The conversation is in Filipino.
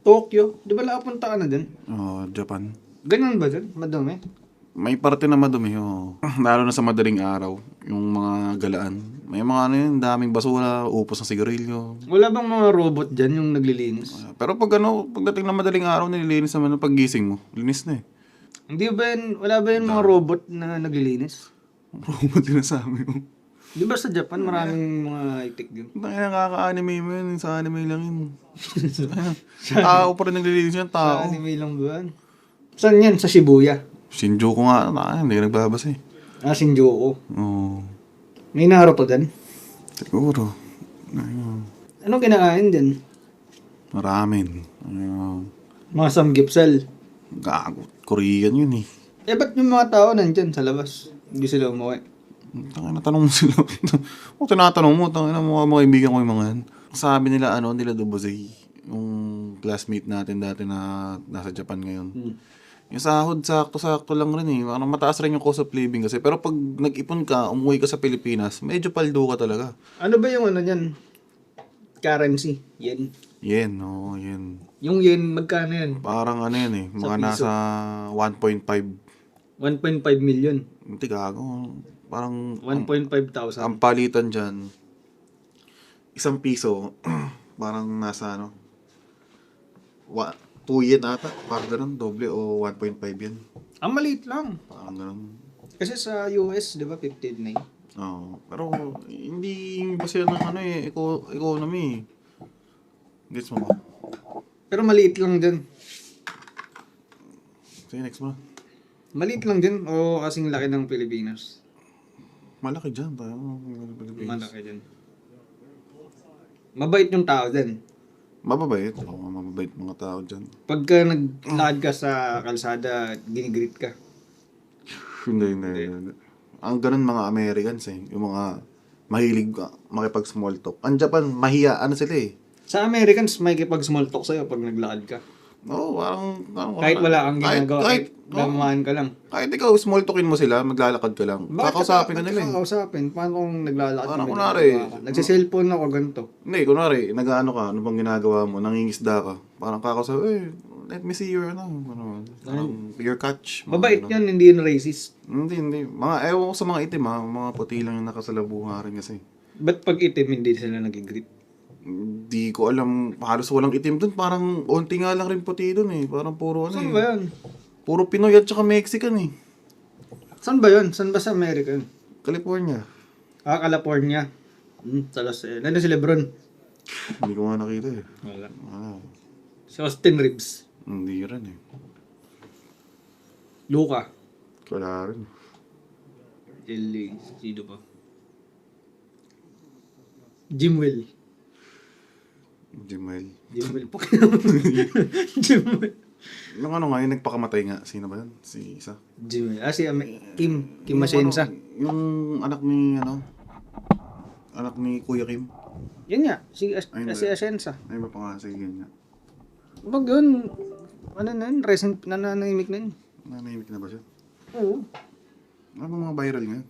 Tokyo, di ba nakapunta ka na dun? Oh, Japan. Ganyan ba dun? Madumi? May parte na madumi, oh. Lalo na sa madaling araw, yung mga galaan. May mga ano yun, daming basura, upos ng sigarilyo. Wala bang mga robot dyan yung naglilinis? Pero pag ano, pagdating ng madaling araw, nililinis naman ng paggising mo. Linis na eh. Hindi ba yan, wala ba yan mga robot na naglilinis? Robot din na sa amin. Oh. Di ba sa Japan maraming mga high-tech din? Nakaka-anime mo yun, sa anime lang yun. Tao pa rin naglilinis yan, Sa tao. anime lang ba yan? Saan yan? Sa Shibuya? Shinjuku nga, hindi ka nagbabasa eh. Ah, Shinjuku. Oo. May Naruto din? Siguro. Ayun. Anong kinakain din? Ramen. Ayun. Mga samgipsal. Gago. Korean yun eh. Eh, ba't yung mga tao nandyan sa labas? Hindi sila umuwi. Tangina, tanong mo sila. O tinatanong mo, tangina mga kaibigan ko yung mga yan. Sabi nila, nila Dubosay, yung classmate natin dati na nasa Japan ngayon. Yung sahod, sakto-sakto lang rin eh. Parang mataas rin yung cost of living kasi. Pero pag nag-ipon ka, umuwi ka sa Pilipinas, medyo paldo ka talaga. Ano ba yung ano niyan? Currency? Yen. Yen, oo, yen. Yung yen, magkano yan? Parang ano yan eh, mga piso. nasa 1.5. 1.5 million. Hindi gago. Parang 1.5 thousand. ang palitan dyan, isang piso, parang nasa 2 yen ata. Parang ganun, doble o 1.5 yen. Ang maliit lang. Parang ganun. Kasi sa US, di ba, 15 na yun? Oo. Pero hindi base yan ng economy. Gets mo ba? Pero maliit lang din. Sige, next mo. Maliit lang din o kasing laki ng Pilipinas? Malaki dyan tayo. Malaki din. Mabait yung tao din. Mababait. Oo, mababait mga tao dyan. Pagka naglakad ka sa kalsada, ginigreet ka. Hindi. Ang ganun mga Americans eh. Yung mga mahilig makipag-small talk. Ang Japan, mahiyaan sila eh. Sa Americans, may kipag-small talk sa'yo pag naglakad ka. Oo, parang Kahit wala kang ginagawa, kahit gamahan ka lang. kahit ikaw, small talkin mo sila, maglalakad ka lang. Kakausapin ka nila eh. Kakausapin. Paano kung naglalakad Parang ka? kunwari, Nagsiselfone ako, ganito. Hindi, kunwari, nag-ano ka, ano bang ginagawa mo, nangingisda ka. Parang kakausapin, let me see your, your catch. Mga Mabait ganun. yan, hindi yun racist. Hindi. Ewan ko sa mga itim mga puti lang yung nakasalabuha rin kasi. Ba't pag itim, hindi sila nag-greet? Hindi ko alam, halos walang itim dun, parang onti nga lang rin puti dun eh. Parang puro Saan ba yan? Puro Pinoy at saka Mexican eh. Saan ba yun? Saan ba sa America yun? California. Ah, California. Sa Los Angeles. Nandun si Lebron. Hindi ko nga nakita eh. Wala. Ah, Si Austin Reeves. hindi rin eh. Luka. Wala rin. LA. Sino pa? Jimwell. Jimel. Jimwell po. Jimwell. Yung ano nga, yung nagpakamatay nga. Sino ba yan? Si isa. Jimwell. Ah, si Kim. Kim Masensa. Yung anak ni, anak ni Kuya Kim. Yan nga. Si Ayun ba? Asensa. Ay, ba pa nga? Sige, yun nga. Pag yun, ano na yun? Recent, nananahimik na yun. Nanahimik na ba siya? Oo. Ano mga viral nga?